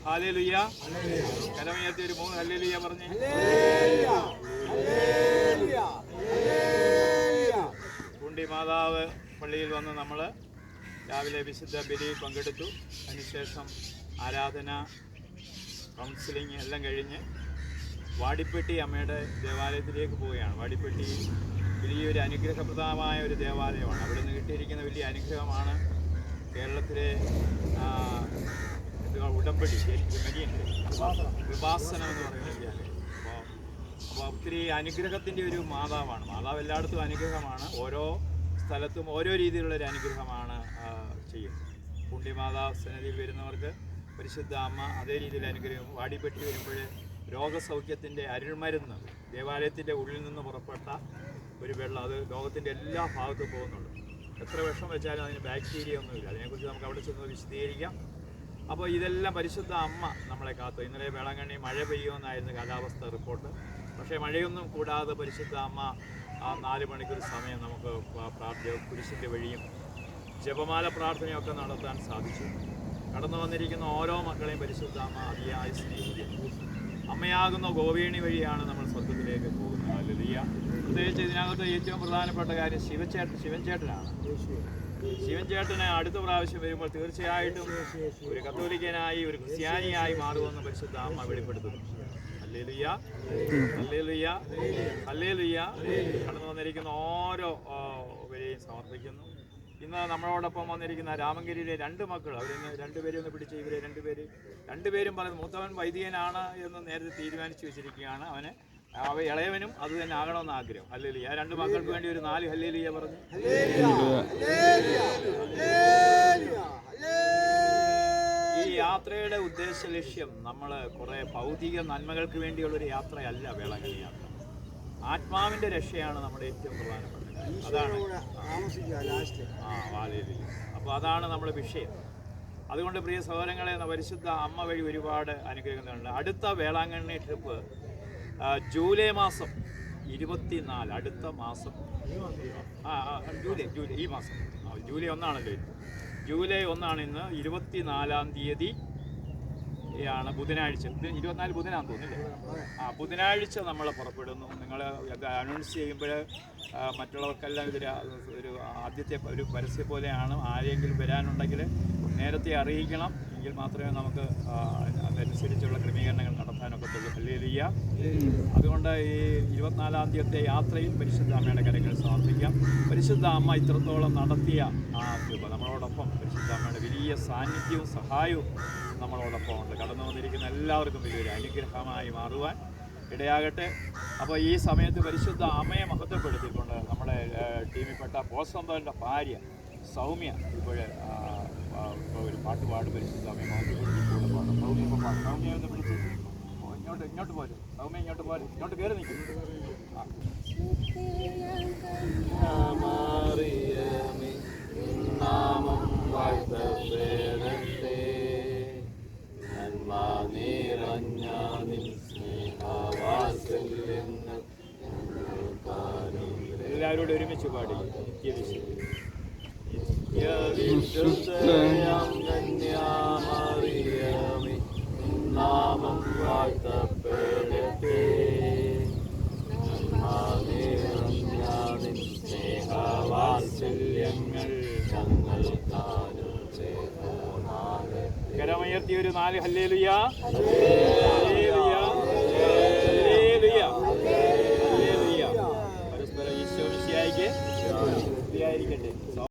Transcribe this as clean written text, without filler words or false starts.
Hallelujah. കരമുയർത്തി ഒരു 3 hallelujah പറഞ്ഞേ. കുണ്ടി മാതാവ് പള്ളിയിൽ വന്ന് നമ്മൾ രാവിലെ വിശുദ്ധ ബലിയിൽ പങ്കെടുത്തു. അതിനുശേഷം ആരാധന, കൗൺസിലിംഗ് എല്ലാം കഴിഞ്ഞ് വാടിപ്പെട്ടി അമ്മയുടെ ദേവാലയത്തിലേക്ക് പോവുകയാണ്. വാടിപ്പെട്ടി വലിയൊരു അനുഗ്രഹപ്രദമായ ഒരു ദേവാലയമാണ്. അവിടെ നിന്ന് കിട്ടിയിരിക്കുന്ന വലിയ അനുഗ്രഹമാണ് കേരളത്തിലെ ഉടമ്പടി വിഭാസനം എന്ന് പറയുന്ന വിദ്യാലയം. അപ്പോൾ ഒത്തിരി അനുഗ്രഹത്തിൻ്റെ ഒരു മാതാവാണ്. മാതാവ് എല്ലായിടത്തും അനുഗ്രഹമാണ്. ഓരോ സ്ഥലത്തും ഓരോ രീതിയിലുള്ളൊരു അനുഗ്രഹമാണ് ചെയ്യുന്നത്. പുണ്യമാതാവ് സന്നിധിയിൽ വരുന്നവർക്ക് പരിശുദ്ധ അമ്മ അതേ രീതിയിൽ അനുഗ്രഹം. വാടിപ്പെട്ടി വരുമ്പോൾ രോഗസൗഖ്യത്തിൻ്റെ അരുൾമരുന്ന് ദേവാലയത്തിൻ്റെ ഉള്ളിൽ നിന്ന് പുറപ്പെട്ട ഒരു വെള്ളം, അത് ലോകത്തിൻ്റെ എല്ലാ ഭാഗത്തും പോകുന്നുണ്ട്. എത്ര വിഷം വെച്ചാലും അതിന് ബാക്ടീരിയ ഒന്നുമില്ല. അതിനെക്കുറിച്ച് നമുക്ക് അവിടെ ചെന്ന് വിശദീകരിക്കാം. അപ്പോൾ ഇതെല്ലാം പരിശുദ്ധ അമ്മ നമ്മളെ കാത്തു. ഇന്നലെ വേളാങ്കണ്ണി മഴ പെയ്യുമെന്നായിരുന്നു കാലാവസ്ഥ റിപ്പോർട്ട്. പക്ഷേ മഴയൊന്നും കൂടാതെ പരിശുദ്ധ അമ്മ 4 മണിക്കൂർ സമയം നമുക്ക് കുരിശിൻ്റെ വഴിയും ജപമാല പ്രാർത്ഥനയൊക്കെ നടത്താൻ സാധിച്ചു. കടന്നു വന്നിരിക്കുന്ന ഓരോ മക്കളെയും പരിശുദ്ധ അമ്മ അതിയായി സ്നേഹിക്കുന്നു. അമ്മയാകുന്ന ഗോവേണി വഴിയാണ് നമ്മൾ സ്വർഗത്തിലേക്ക് പോകുന്നത്. ഹല്ലേലൂയ. പ്രത്യേകിച്ച് ഇതിനകത്ത് ഏറ്റവും പ്രധാനപ്പെട്ട കാര്യം ശിവൻചേട്ടനാണ്. ശിവൻചേട്ടന് അടുത്ത പ്രാവശ്യം വരുമ്പോൾ തീർച്ചയായിട്ടും ഒരു കത്തോലിക്കനായി ഒരു ക്രിസ്ത്യാനിയായി മാറുമെന്ന് പരിശുദ്ധ അമ്മ വെളിപ്പെടുത്തുന്നു. Hallelujah, hallelujah, hallelujah. കടന്നു വന്നിരിക്കുന്ന ഓരോ വരെയും സമർപ്പിക്കുന്നു. ഇന്ന് നമ്മളോടൊപ്പം വന്നിരിക്കുന്ന രാമങ്കരിയിലെ 2 മക്കൾ, അവരിന്ന് 2 പേരെ ഒന്ന് പിടിച്ച് ഇവരെ 2 പേരും പറയുന്നത് മൂത്തവൻ വൈദികനാണ് എന്ന് നേരത്തെ തീരുമാനിച്ചു വെച്ചിരിക്കുകയാണ്. ഇളയവനും അത് തന്നെ ആകണമെന്ന് ആഗ്രഹം. ഹല്ലേലൂയ. 2 മക്കൾക്ക് വേണ്ടി ഒരു 4 ഹല്ലേലൂയ പറഞ്ഞു. ഈ യാത്രയുടെ ഉദ്ദേശ ലക്ഷ്യം നമ്മൾ കുറേ ഭൗതിക നന്മകൾക്ക് വേണ്ടിയുള്ളൊരു യാത്രയല്ല വേളാങ്കണ്ണി യാത്ര. ആത്മാവിൻ്റെ രക്ഷയാണ് നമ്മുടെ ഏറ്റവും പ്രധാനപ്പെട്ട കാര്യം. അതാണ് അപ്പോൾ അതാണ് നമ്മുടെ വിഷയം. അതുകൊണ്ട് പ്രിയ സഹോദരങ്ങളെ, പരിശുദ്ധ അമ്മ വഴി ഒരുപാട് അനുഗ്രഹങ്ങളുണ്ട്. അടുത്ത വേളാങ്കണ്ണി ട്രിപ്പ് ജൂലൈ മാസം 24, അടുത്ത മാസം ജൂലൈ ഈ മാസം ജൂലൈ 1 ജൂലൈ 1 ഇന്ന് 24-ാം തീയതി ാണ് ബുധനാഴ്ച. 24 ബുധനാന്ന് തോന്നില്ലേ? ബുധനാഴ്ച നമ്മൾ പുറപ്പെടുന്നു. നിങ്ങൾ അനൗൺസ് ചെയ്യുമ്പോൾ മറ്റുള്ളവർക്കെല്ലാം ഒരു ആദ്യത്തെ ഒരു പരസ്യം പോലെയാണ്. ആരെങ്കിലും വരാനുണ്ടെങ്കിൽ നേരത്തെ അറിയിക്കണം. എങ്കിൽ മാത്രമേ നമുക്ക് അതനുസരിച്ചുള്ള ക്രമീകരണങ്ങൾ നടത്താനൊക്കത്തുള്ളൂ. ഹല്ലേലൂയ. അതുകൊണ്ട് ഈ 24-ാം തീയതിത്തെ യാത്രയിൽ പരിശുദ്ധ അമ്മയുടെ കരങ്ങൾ സമർപ്പിക്കാം. പരിശുദ്ധ അമ്മ ഇത്രത്തോളം നടത്തിയ കൃപ നമ്മളോടൊപ്പം, പരിശുദ്ധ അമ്മയുടെ വലിയ സാന്നിധ്യവും സഹായവും നമ്മളോടൊപ്പം ഉണ്ട്. കടന്നു വന്നിരിക്കുന്ന എല്ലാവർക്കും വലിയൊരു അനുഗ്രഹമായി മാറുവാൻ ഇടയാകട്ടെ. അപ്പോൾ ഈ സമയത്ത് പരിശുദ്ധ അമ്മയെ മഹത്വപ്പെടുത്തിക്കൊണ്ട് നമ്മുടെ ടീമിൽപ്പെട്ട പോസന്തോൻ്റെ ഭാര്യ സൗമ്യ ഇപ്പോൾ ഒരു പാട്ട് പാടും. പരിശുദ്ധ അമ്മയെ മഹത്വപ്പെടുത്തിക്കൂടെ പാടും. സൗമ്യ ഒന്ന് വിളിച്ച് ഇങ്ങോട്ട് പോരും. സൗമ്യ ഇങ്ങോട്ട് പോരും. ഇങ്ങോട്ട് കയറി നിൽക്കും. എല്ലാവരോടും ഒരുമിച്ച് പാടി. നാമം വാഴ്ത്തപ്പെടട്ടെ, സ്നേഹവാത്സല്യങ്ങൾ ഞങ്ങൾ കരമുയർത്തി ഒരു 4 ഹല്ലേലൂയ, ഹല്ലേലൂയ, ഹല്ലേലൂയ, ഹല്ലേലൂയ. പരസ്പരം ഈശോ മിശിഹായ്ക്ക് സ്തുതിയായിരിക്കട്ടെ.